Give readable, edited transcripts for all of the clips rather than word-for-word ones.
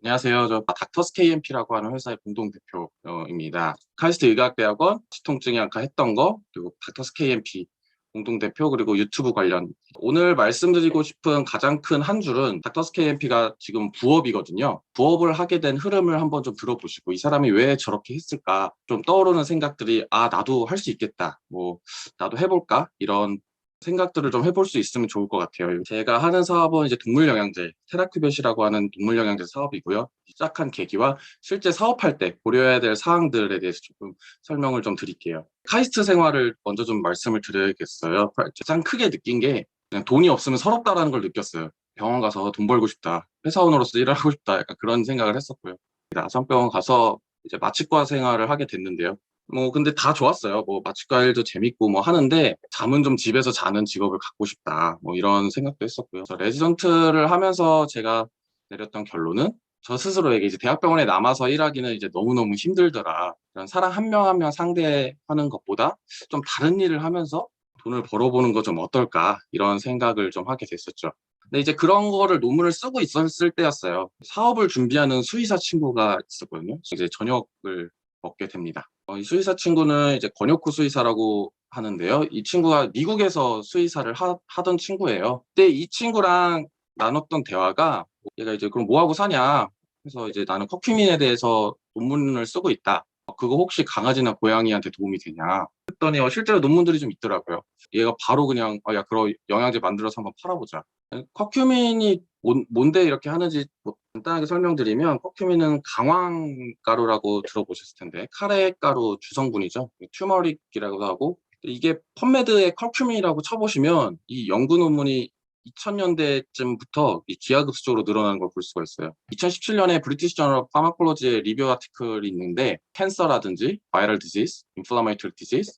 안녕하세요. 저 닥터스 KMP라고 하는 회사의 공동대표입니다. 카이스트 의과학대학원 치통증의학과 했던 거, 그리고 닥터스 KMP 공동대표, 그리고 유튜브 관련. 오늘 말씀드리고 싶은 가장 큰 한 줄은 닥터스 KMP가 지금 부업이거든요. 부업을 하게 된 흐름을 한번 좀 들어보시고, 이 사람이 왜 저렇게 했을까? 좀 떠오르는 생각들이, 나도 할 수 있겠다. 나도 해볼까? 이런 생각들을 좀 해볼 수 있으면 좋을 것 같아요. 제가 하는 사업은 이제 동물영양제, 테라큐벳이라고 하는 동물영양제 사업이고요. 시작한 계기와 실제 사업할 때 고려해야 될 사항들에 대해서 조금 설명을 좀 드릴게요. 카이스트 생활을 먼저 좀 말씀을 드려야겠어요. 가장 크게 느낀 게 그냥 돈이 없으면 서럽다라는 걸 느꼈어요. 병원 가서 돈 벌고 싶다. 회사원으로서 일을 하고 싶다. 약간 그런 생각을 했었고요. 아산병원 가서 이제 마취과 생활을 하게 됐는데요. 근데 다 좋았어요. 마취과 일도 재밌고 하는데, 잠은 좀 집에서 자는 직업을 갖고 싶다. 이런 생각도 했었고요. 그래서 레지던트를 하면서 제가 내렸던 결론은 저 스스로에게 이제 대학병원에 남아서 일하기는 이제 너무너무 힘들더라. 그런 사람 한 명 한 명 상대하는 것보다 좀 다른 일을 하면서 돈을 벌어보는 거 좀 어떨까? 이런 생각을 좀 하게 됐었죠. 근데 이제 그런 거를 논문을 쓰고 있었을 때였어요. 사업을 준비하는 수의사 친구가 있었거든요. 이제 저녁을 먹게 됩니다. 이 수의사 친구는 이제 권혁구 수의사라고 하는데요. 이 친구가 미국에서 수의사를 하던 친구예요. 그때 이 친구랑 나눴던 대화가, 얘가 이제 그럼 뭐 하고 사냐? 그래서 이제 나는 커큐민에 대해서 논문을 쓰고 있다. 그거 혹시 강아지나 고양이한테 도움이 되냐? 했더니 실제로 논문들이 좀 있더라고요. 얘가 바로 그냥 야, 그럼 영양제 만들어서 한번 팔아보자. 커큐민이 뭔데 이렇게 하는지 간단하게 설명드리면, 커큐민은 강황가루라고 들어보셨을 텐데, 카레가루 주성분이죠. 튜머릭이라고 하고, 이게 펀메드의 커큐민이라고 쳐보시면 이 연구 논문이 2000년대쯤부터 기하급수적으로 늘어나는 걸 볼 수가 있어요. 2017년에 브리티시 저널 오브 파마콜로지의 리뷰 아티클이 있는데, 캔서라든지 바이럴 디지즈, 인플라메이터리 디지즈,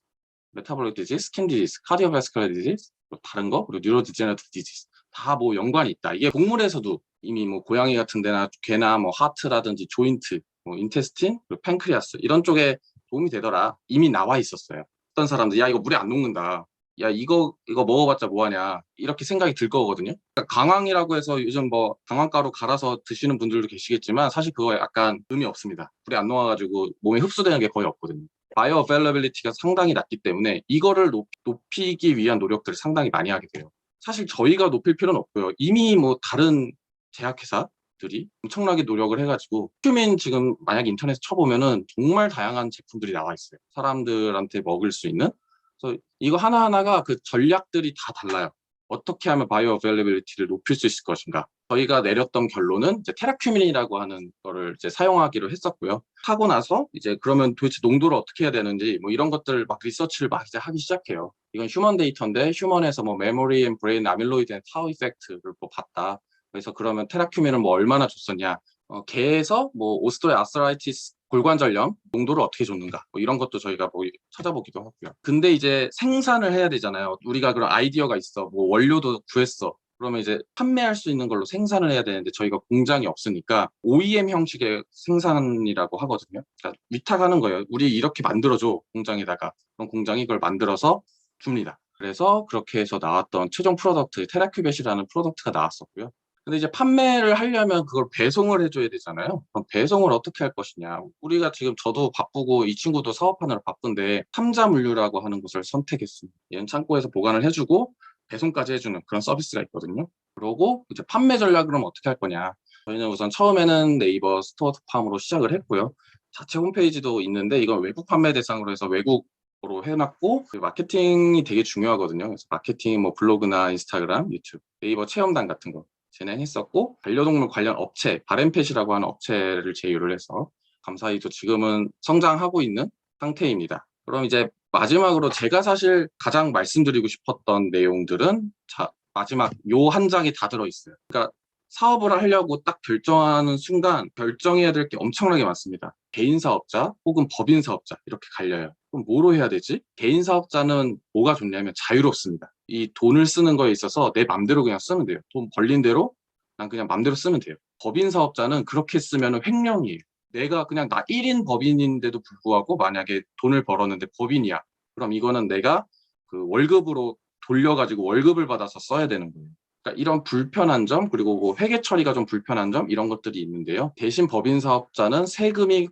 메타볼릭 디지즈, 스킨 디지즈, 카디오바스큘러 디지즈, 다른 거, 그리고 뉴로 디제너티브 디지즈 다 연관이 있다. 이게 동물에서도 이미 고양이 같은 데나 개나 하트라든지 조인트, 인테스틴, 그리고 팬크리아스 이런 쪽에 도움이 되더라. 이미 나와 있었어요. 어떤 사람들 야 이거 물에 안 녹는다. 야 이거 먹어봤자 뭐하냐 이렇게 생각이 들 거거든요. 그러니까 강황이라고 해서 요즘 강황가루 갈아서 드시는 분들도 계시겠지만, 사실 그거 약간 의미 없습니다. 물에 안 녹아가지고 몸에 흡수되는 게 거의 없거든요. 바이오 어베일러빌리티가 상당히 낮기 때문에 이거를 높이기 위한 노력들을 상당히 많이 하게 돼요. 사실 저희가 높일 필요는 없고요. 이미 다른 제약회사들이 엄청나게 노력을 해가지고, 휴민 지금 만약에 인터넷에 쳐보면은 정말 다양한 제품들이 나와 있어요. 사람들한테 먹을 수 있는. 그래서 이거 하나하나가 그 전략들이 다 달라요. 어떻게 하면 바이오 어베일러빌리티를 높일 수 있을 것인가. 저희가 내렸던 결론은 이제 테라큐민이라고 하는 거를 이제 사용하기로 했었고요. 하고 나서 이제 그러면 도대체 농도를 어떻게 해야 되는지 이런 것들 리서치를 이제 하기 시작해요. 이건 휴먼 데이터인데, 휴먼에서 메모리 앤 브레인 아밀로이드 앤 타우 이펙트를 봤다. 그래서 그러면 테라큐민을 얼마나 줬었냐. 개에서 오스토의 아스라이티스 골관절염 농도를 어떻게 줬는가, 이런 것도 저희가 찾아보기도 하고요. 근데 이제 생산을 해야 되잖아요. 우리가 그런 아이디어가 있어, 원료도 구했어. 그러면 이제 판매할 수 있는 걸로 생산을 해야 되는데, 저희가 공장이 없으니까 OEM 형식의 생산이라고 하거든요. 그러니까 위탁하는 거예요. 우리 이렇게 만들어줘, 공장에다가. 그럼 공장이 그걸 만들어서 줍니다. 그래서 그렇게 해서 나왔던 최종 프로덕트 테라큐벳이라는 프로덕트가 나왔었고요. 근데 이제 판매를 하려면 그걸 배송을 해줘야 되잖아요. 그럼 배송을 어떻게 할 것이냐. 우리가 지금 저도 바쁘고 이 친구도 사업하느라 바쁜데, 삼자물류라고 하는 곳을 선택했습니다. 얘는 창고에서 보관을 해주고 배송까지 해주는 그런 서비스가 있거든요. 그러고 이제 판매 전략을 그럼 어떻게 할 거냐. 저희는 우선 처음에는 네이버 스토어팜으로 시작을 했고요. 자체 홈페이지도 있는데, 이건 외국 판매 대상으로 해서 외국으로 해놨고, 마케팅이 되게 중요하거든요. 그래서 마케팅 블로그나 인스타그램, 유튜브, 네이버 체험단 같은 거 진행했었고, 반려동물 관련 업체 바렌펫이라고 하는 업체를 제휴를 해서 감사히도 지금은 성장하고 있는 상태입니다. 그럼 이제 마지막으로 제가 사실 가장 말씀드리고 싶었던 내용들은, 마지막 요 한 장이 다 들어있어요. 그러니까 사업을 하려고 딱 결정하는 순간 결정해야 될 게 엄청나게 많습니다. 개인 사업자 혹은 법인 사업자 이렇게 갈려요. 그럼 뭐로 해야 되지? 개인 사업자는 뭐가 좋냐면 자유롭습니다. 이 돈을 쓰는 거에 있어서 내 맘대로 그냥 쓰면 돼요. 돈 벌린 대로 난 그냥 맘대로 쓰면 돼요. 법인 사업자는 그렇게 쓰면 횡령이에요. 내가 그냥 나 1인 법인인데도 불구하고 만약에 돈을 벌었는데 법인이야. 그럼 이거는 내가 그 월급으로 돌려가지고 월급을 받아서 써야 되는 거예요. 그러니까 이런 불편한 점, 그리고 뭐 회계 처리가 좀 불편한 점, 이런 것들이 있는데요. 대신 법인 사업자는 세금이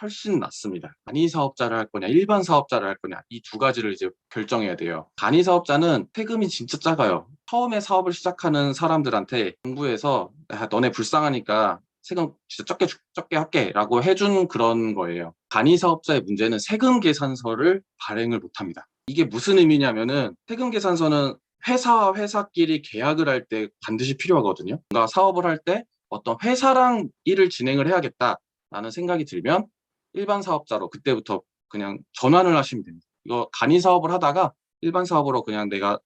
훨씬 낮습니다. 단위 사업자를 할 거냐, 일반 사업자를 할 거냐, 이 두 가지를 이제 결정해야 돼요. 단위 사업자는 세금이 진짜 작아요. 처음에 사업을 시작하는 사람들한테 정부에서 너네 불쌍하니까 세금 진짜 적게 할게 라고 해준 그런 거예요. 단위 사업자의 문제는 세금 계산서를 발행을 못 합니다. 이게 무슨 의미냐면은 세금 계산서는 회사와 회사끼리 계약을 할 때 반드시 필요하거든요. 뭔가 사업을 할 때 어떤 회사랑 일을 진행을 해야겠다라는 생각이 들면 일반 사업자로 그때부터 그냥 전환을 하시면 됩니다. 이거 간이 사업을 하다가 일반 사업으로 그냥 내가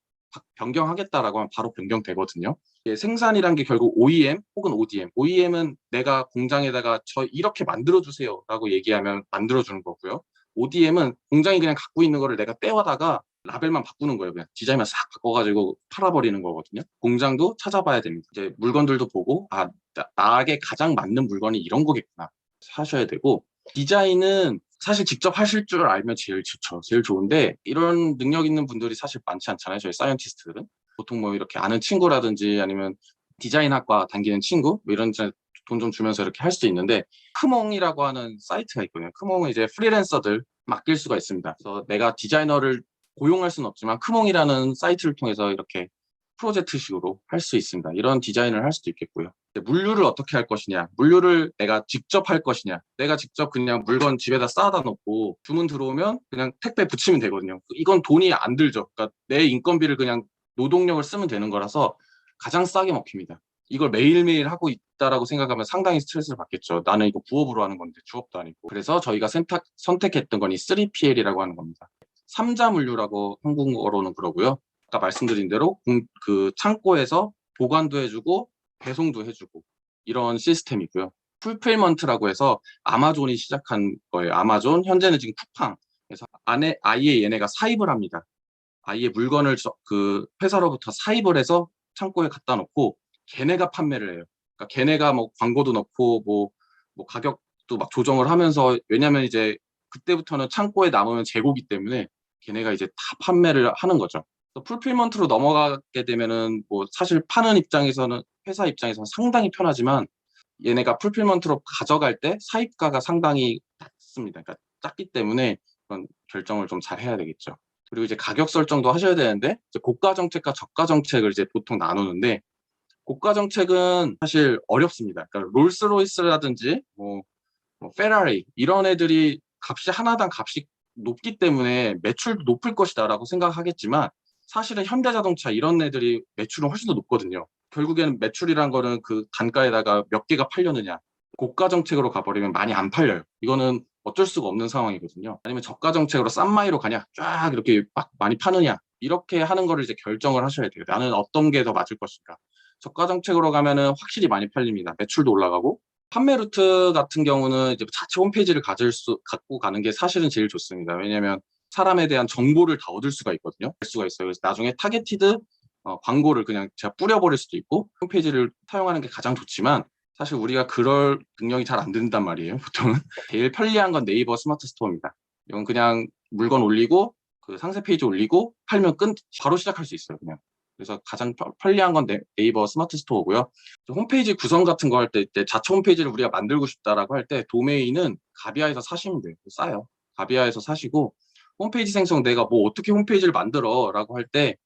변경하겠다라고 하면 바로 변경되거든요. 생산이란 게 결국 OEM 혹은 ODM. OEM은 내가 공장에다가 저 이렇게 만들어주세요라고 얘기하면 만들어주는 거고요. ODM은 공장이 그냥 갖고 있는 거를 내가 떼와다가 라벨만 바꾸는 거예요. 그냥 디자인만 싹 바꿔가지고 팔아버리는 거거든요. 공장도 찾아봐야 됩니다. 이제 물건들도 보고 나에게 가장 맞는 물건이 이런 거겠구나 사셔야 되고, 디자인은 사실 직접 하실 줄 알면 제일 좋죠. 제일 좋은데 이런 능력 있는 분들이 사실 많지 않잖아요. 저희 사이언티스트들은. 보통 뭐 이렇게 아는 친구라든지 아니면 디자인학과 다니는 친구 뭐 이런 돈 좀 주면서 이렇게 할 수 있는데, 크몽이라고 하는 사이트가 있거든요. 크몽은 이제 프리랜서들 맡길 수가 있습니다. 그래서 내가 디자이너를 고용할 수는 없지만 크몽이라는 사이트를 통해서 이렇게 프로젝트식으로 할 수 있습니다. 이런 디자인을 할 수도 있겠고요. 물류를 어떻게 할 것이냐, 물류를 내가 직접 할 것이냐, 내가 직접 그냥 물건 집에다 쌓아다 놓고 주문 들어오면 그냥 택배 붙이면 되거든요. 이건 돈이 안 들죠. 그러니까 내 인건비를 그냥 노동력을 쓰면 되는 거라서 가장 싸게 먹힙니다. 이걸 매일매일 하고 있다라고 생각하면 상당히 스트레스를 받겠죠. 나는 이거 부업으로 하는 건데 주업도 아니고. 그래서 저희가 선택했던 건 이 3PL이라고 하는 겁니다. 삼자 물류라고 한국어로는 그러고요. 아까 말씀드린 대로 그 창고에서 보관도 해주고 배송도 해주고 이런 시스템이고요. 풀필먼트라고 해서 아마존이 시작한 거예요. 아마존, 현재는 지금 쿠팡. 그래서 아예 얘네가 사입을 합니다. 아예 물건을 그 회사로부터 사입을 해서 창고에 갖다 놓고 걔네가 판매를 해요. 그러니까 걔네가 뭐 광고도 넣고 뭐 가격도 막 조정을 하면서, 왜냐면 이제 그때부터는 창고에 남으면 재고기 때문에 걔네가 이제 다 판매를 하는 거죠. 풀필먼트로 넘어가게 되면은 뭐 사실 파는 입장에서는, 회사 입장에서는 상당히 편하지만 얘네가 풀필먼트로 가져갈 때 사입가가 상당히 낮습니다. 그러니까 작기 때문에 그런 결정을 좀 잘 해야 되겠죠. 그리고 이제 가격 설정도 하셔야 되는데, 이제 고가 정책과 저가 정책을 이제 보통 나누는데, 고가 정책은 사실 어렵습니다. 그러니까 롤스로이스라든지 뭐 페라리 이런 애들이 값이 하나당 값이 높기 때문에 매출도 높을 것이다라고 생각하겠지만, 사실은 현대자동차 이런 애들이 매출은 훨씬 더 높거든요. 결국에는 매출이란 거는 그 단가에다가 몇 개가 팔려느냐. 고가 정책으로 가버리면 많이 안 팔려요. 이거는 어쩔 수가 없는 상황이거든요. 아니면 저가 정책으로 싼 마이로 가냐, 쫙 이렇게 막 많이 파느냐, 이렇게 하는 거를 이제 결정을 하셔야 돼요. 나는 어떤 게 더 맞을 것인가. 저가 정책으로 가면은 확실히 많이 팔립니다. 매출도 올라가고. 판매 루트 같은 경우는 이제 자체 홈페이지를 갖고 가는 게 사실은 제일 좋습니다. 왜냐하면 사람에 대한 정보를 다 얻을 수가 있거든요. 알 수가 있어요. 그래서 나중에 타겟티드 광고를 그냥 제가 뿌려버릴 수도 있고, 홈페이지를 사용하는 게 가장 좋지만, 사실 우리가 그럴 능력이 잘 안 된단 말이에요. 보통은. 제일 편리한 건 네이버 스마트 스토어입니다. 이건 그냥 물건 올리고 그 상세 페이지 올리고 팔면 바로 시작할 수 있어요. 그냥. 그래서 가장 편리한 건 네이버 스마트 스토어고요. 홈페이지 구성 같은 거 할 때 자체 홈페이지를 우리가 만들고 싶다라고 할 때 도메인은 가비아에서 사시면 돼요. 싸요. 가비아에서 사시고, 홈페이지 생성 내가 뭐 어떻게 홈페이지를 만들어라고 할 때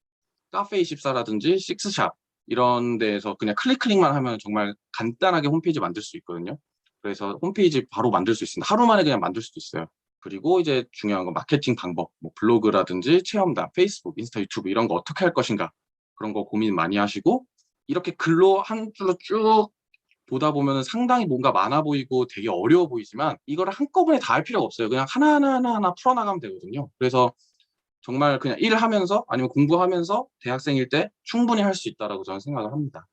카페24라든지 식스샵 이런 데에서 그냥 클릭만 하면 정말 간단하게 홈페이지 만들 수 있거든요. 그래서 홈페이지 바로 만들 수 있습니다. 하루 만에 그냥 만들 수도 있어요. 그리고 이제 중요한 건 마케팅 방법, 뭐 블로그라든지 체험단, 페이스북, 인스타, 유튜브 이런 거 어떻게 할 것인가, 그런 거 고민 많이 하시고, 이렇게 글로 한 줄로 쭉 보다 보면 상당히 뭔가 많아 보이고 되게 어려워 보이지만, 이거를 한꺼번에 다 할 필요가 없어요. 그냥 하나하나 풀어나가면 되거든요. 그래서 정말 그냥 일하면서 아니면 공부하면서 대학생일 때 충분히 할 수 있다라고 저는 생각을 합니다.